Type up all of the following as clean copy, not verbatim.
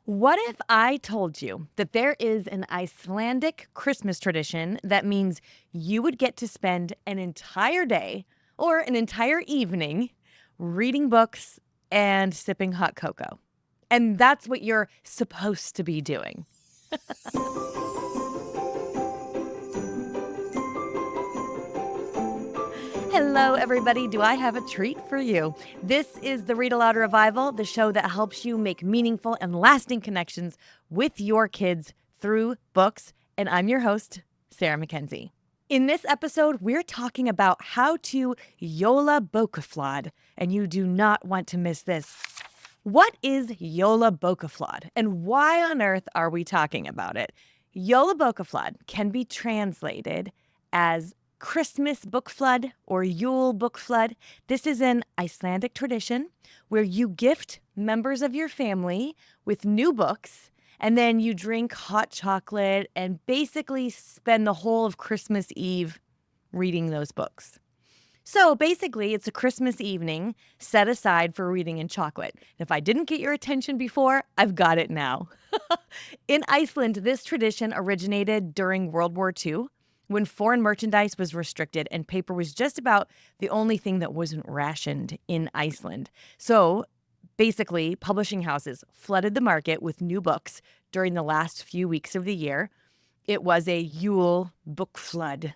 What if I told you that there is an Icelandic Christmas tradition that means you would get to spend an entire day or an entire evening reading books and sipping hot cocoa? And that's what you're supposed to be doing. Hello, everybody. Do I have a treat for you? This is the Read-Aloud Revival, the show that helps you make meaningful and lasting connections with your kids through books. And I'm your host, Sarah Mackenzie. In this episode, we're talking about how to Jolabokaflod, and you do not want to miss this. What is Jolabokaflod, and why on earth are we talking about it? Jolabokaflod can be translated as Christmas book flood or Yule book flood. This is an Icelandic tradition where you gift members of your family with new books, and then you drink hot chocolate and basically spend the whole of Christmas Eve reading those books. So basically, it's a Christmas evening set aside for reading and chocolate. If I didn't get your attention before, I've got it now. In Iceland, this tradition originated during World War II, when foreign merchandise was restricted and paper was just about the only thing that wasn't rationed in Iceland. So basically, publishing houses flooded the market with new books during the last few weeks of the year. It was a Yule book flood,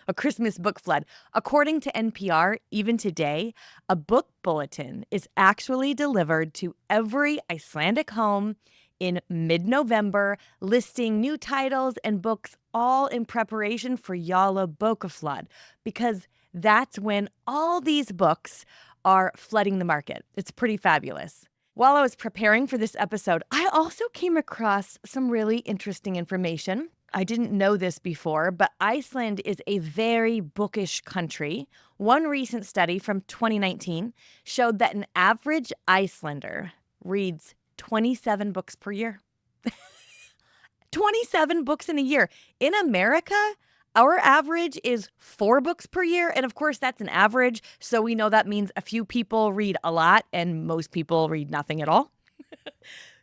a Christmas book flood. According to NPR, even today, a book bulletin is actually delivered to every Icelandic home in mid-November, listing new titles and books all in preparation for Jolabokaflod, because that's when all these books are flooding the market. It's pretty fabulous. While I was preparing for this episode, I also came across some really interesting information. I didn't know this before, but Iceland is a very bookish country. One recent study from 2019 showed that an average Icelander reads 27 books per year. 27 books in a year. In America, our average is 4 books per year. And of course, that's an average. So we know that means a few people read a lot and most people read nothing at all.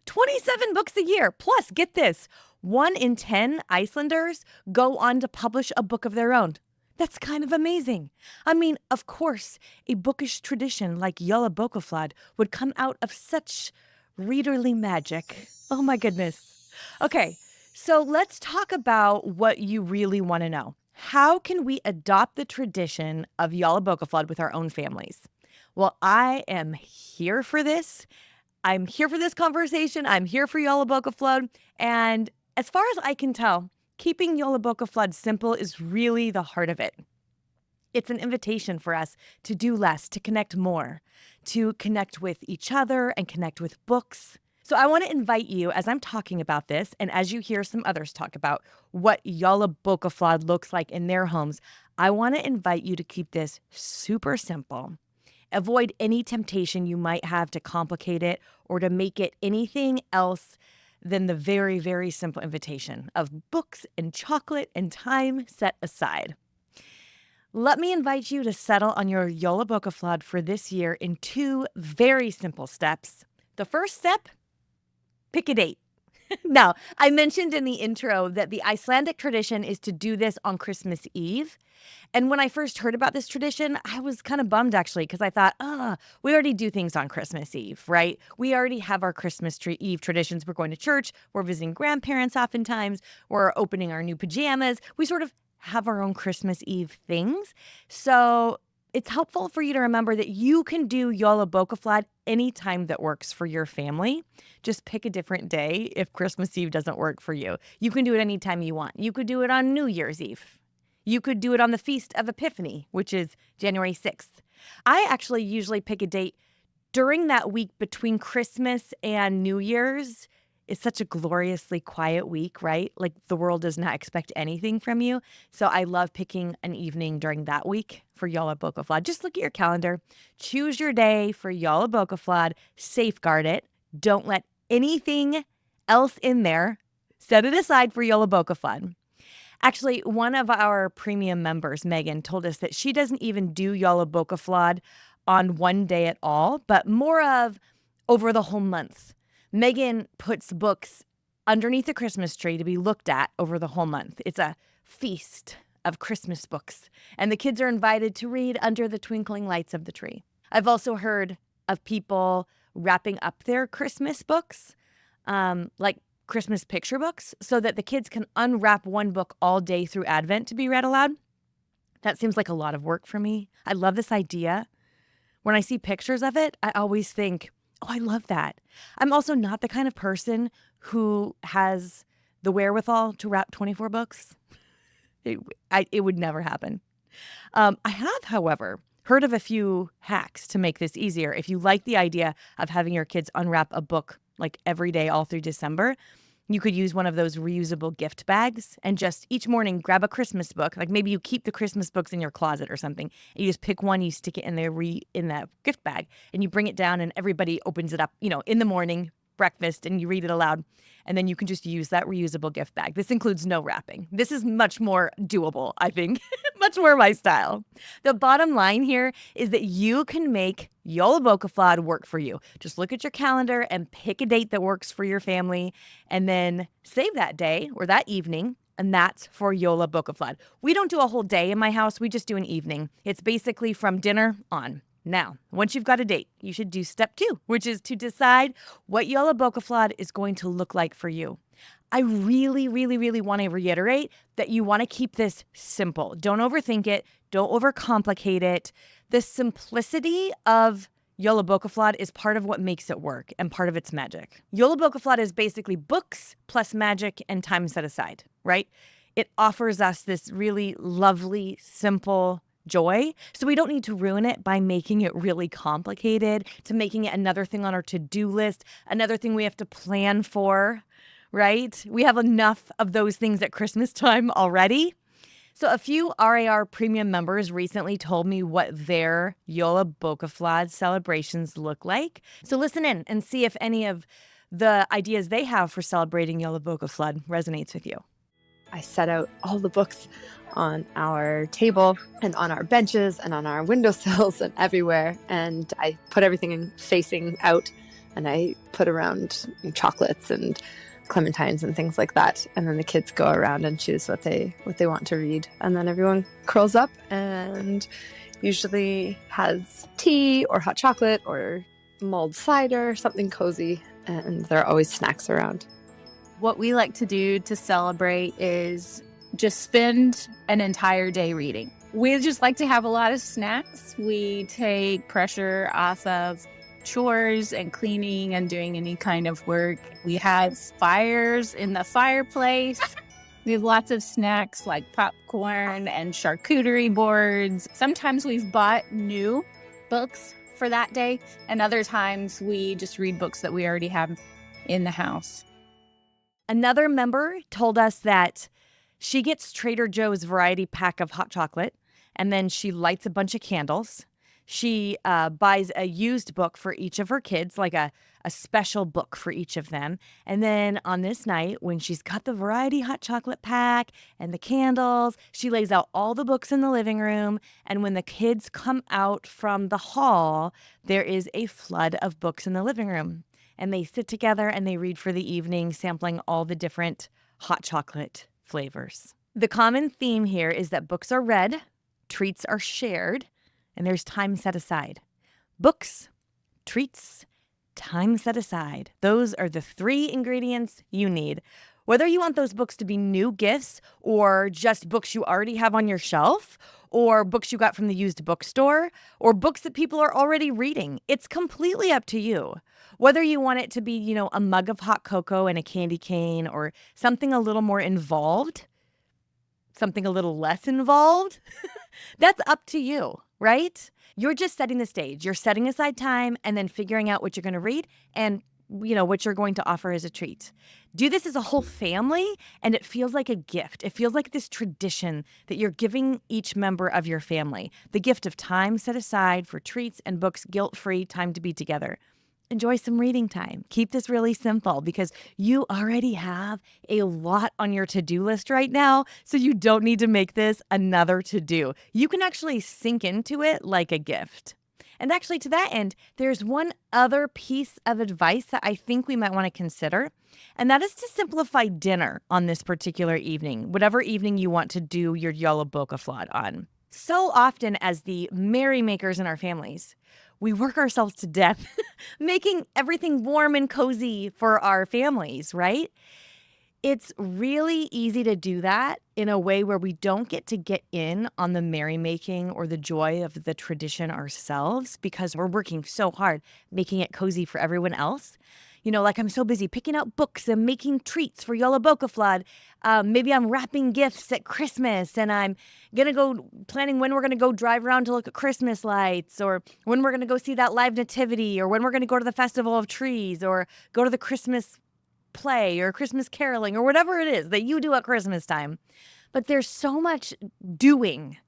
27 books a year. Plus, get this, 1 in 10 Icelanders go on to publish a book of their own. That's kind of amazing. I mean, of course, a bookish tradition like Jolabokaflod would come out of such readerly magic. Oh my goodness. Okay, so let's talk about what you really want to know. How can we adopt the tradition of Jolabokaflod with our own families? Well, I am here for this. I'm here for this conversation. I'm here for Jolabokaflod. And as far as I can tell, keeping Jolabokaflod simple is really the heart of it. It's an invitation for us to do less, to connect more, to connect with each other and connect with books. So I want to invite you, as I'm talking about this, and as you hear some others talk about what Jolabokaflod looks like in their homes, I want to invite you to keep this super simple. Avoid any temptation you might have to complicate it or to make it anything else than the very, very simple invitation of books and chocolate and time set aside. Let me invite you to settle on your Jolabokaflod for this year in 2 very simple steps. The first step, pick a date. Now, I mentioned in the intro that the Icelandic tradition is to do this on Christmas Eve. And when I first heard about this tradition, I was kind of bummed actually, because I thought, we already do things on Christmas Eve, right? We already have our Christmas Eve traditions. We're going to church. We're visiting grandparents oftentimes. We're opening our new pajamas. We sort of have our own Christmas Eve things. So it's helpful for you to remember that you can do Jolabokaflod anytime that works for your family. Just pick a different day if Christmas Eve doesn't work for you. You can do it anytime you want. You could do it on New Year's Eve. You could do it on the Feast of Epiphany, which is January 6th. I actually usually pick a date during that week between Christmas and New Year's. It's such a gloriously quiet week, right? Like the world does not expect anything from you. So I love picking an evening during that week for Jolabokaflod. Just look at your calendar. Choose your day for Jolabokaflod. Safeguard it. Don't let anything else in there. Set it aside for Jolabokaflod. Actually, one of our premium members, Megan, told us that she doesn't even do Jolabokaflod on one day at all, but more of over the whole month. Megan puts books underneath the Christmas tree to be looked at over the whole month. It's a feast of Christmas books, and the kids are invited to read under the twinkling lights of the tree. I've also heard of people wrapping up their Christmas books, like Christmas picture books, so that the kids can unwrap one book all day through Advent to be read aloud. That seems like a lot of work for me. I love this idea. When I see pictures of it, I always think, oh, I love that. I'm also not the kind of person who has the wherewithal to wrap 24 books. It would never happen. I have, however, heard of a few hacks to make this easier. If you like the idea of having your kids unwrap a book like every day all through December, you could use one of those reusable gift bags and just each morning grab a Christmas book. Like maybe you keep the Christmas books in your closet or something. And you just pick one, you stick it in that gift bag, and you bring it down, and everybody opens it up, in the morning, breakfast, and you read it aloud. And then you can just use that reusable gift bag. This includes no wrapping. This is much more doable, I think. Much more my style. The bottom line here is that you can make Jolabokaflod work for you. Just look at your calendar and pick a date that works for your family, and then save that day or that evening, and that's for Jolabokaflod. We don't do a whole day in my house. We just do an evening. It's basically from dinner on. Now, once you've got a date, you should do step 2, which is to decide what Jolabokaflod is going to look like for you. I really, really, really want to reiterate that you want to keep this simple. Don't overthink it. Don't overcomplicate it. The simplicity of Jolabokaflod is part of what makes it work and part of its magic. Jolabokaflod is basically books plus magic and time set aside, right? It offers us this really lovely, simple joy. So we don't need to ruin it by making it really complicated, to making it another thing on our to-do list, another thing we have to plan for, right? We have enough of those things at Christmas time already. So a few RAR Premium members recently told me what their Jolabokaflod celebrations look like. So listen in and see if any of the ideas they have for celebrating Jolabokaflod resonates with you. I set out all the books on our table and on our benches and on our windowsills and everywhere. And I put everything facing out, and I put around chocolates and clementines and things like that. And then the kids go around and choose what they want to read. And then everyone curls up and usually has tea or hot chocolate or mulled cider, something cozy. And there are always snacks around. What we like to do to celebrate is just spend an entire day reading. We just like to have a lot of snacks. We take pressure off of chores and cleaning and doing any kind of work. We have fires in the fireplace. We have lots of snacks like popcorn and charcuterie boards. Sometimes we've bought new books for that day, and other times we just read books that we already have in the house. Another member told us that she gets Trader Joe's variety pack of hot chocolate, and then she lights a bunch of candles. She buys a used book for each of her kids, like a special book for each of them. And then on this night, when she's got the variety hot chocolate pack and the candles, she lays out all the books in the living room. And when the kids come out from the hall, there is a flood of books in the living room. And they sit together and they read for the evening, sampling all the different hot chocolate flavors. The common theme here is that books are read, treats are shared, and there's time set aside. Books, treats, time set aside. Those are the 3 ingredients you need. Whether you want those books to be new gifts or just books you already have on your shelf, or books you got from the used bookstore, or books that people are already reading, it's completely up to you. Whether you want it to be, a mug of hot cocoa and a candy cane, or something a little more involved, something a little less involved, that's up to you, right? You're just setting the stage. You're setting aside time and then figuring out what you're going to read and what you're going to offer as a treat. Do this as a whole family, and it feels like a gift. It feels like this tradition that you're giving each member of your family. The gift of time set aside for treats and books, guilt-free, time to be together. Enjoy some reading time. Keep this really simple because you already have a lot on your to-do list right now, so you don't need to make this another to-do. You can actually sink into it like a gift. And actually, to that end, there's one other piece of advice that I think we might want to consider, and that is to simplify dinner on this particular evening, whatever evening you want to do your Jolabokaflod on. So often as the merrymakers in our families, we work ourselves to death making everything warm and cozy for our families, right? It's really easy to do that in a way where we don't get in on the merrymaking or the joy of the tradition ourselves because we're working so hard making it cozy for everyone else. Like I'm so busy picking out books and making treats for Jolabokaflod. Maybe I'm wrapping gifts at Christmas and I'm going to go planning when we're going to go drive around to look at Christmas lights, or when we're going to go see that live nativity, or when we're going to go to the Festival of Trees, or go to the Christmas play or Christmas caroling, or whatever it is that you do at Christmas time. But there's so much doing.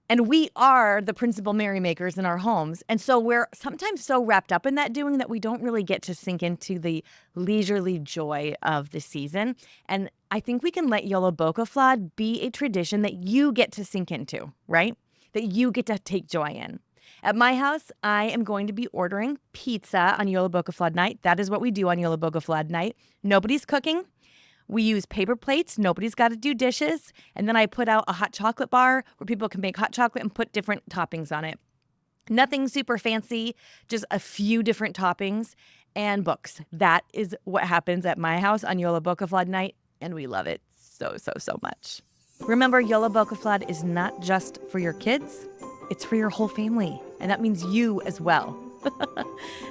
And we are the principal merrymakers in our homes. And so we're sometimes so wrapped up in that doing that we don't really get to sink into the leisurely joy of the season. And I think we can let Jolabokaflod be a tradition that you get to sink into, right? That you get to take joy in. At my house, I am going to be ordering pizza on Jolabokaflod night. That is what we do on Jolabokaflod night. Nobody's cooking. We use paper plates. Nobody's got to do dishes. And then I put out a hot chocolate bar where people can make hot chocolate and put different toppings on it. Nothing super fancy, just a few different toppings and books. That is what happens at my house on Jolabokaflod night, and we love it so, so, so much. Remember, Jolabokaflod is not just for your kids. It's for your whole family, and that means you as well.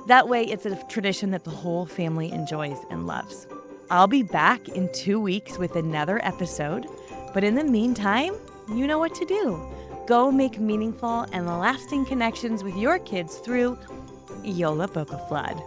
That way, it's a tradition that the whole family enjoys and loves. I'll be back in 2 weeks with another episode, but in the meantime, you know what to do. Go make meaningful and lasting connections with your kids through Jolabokaflod.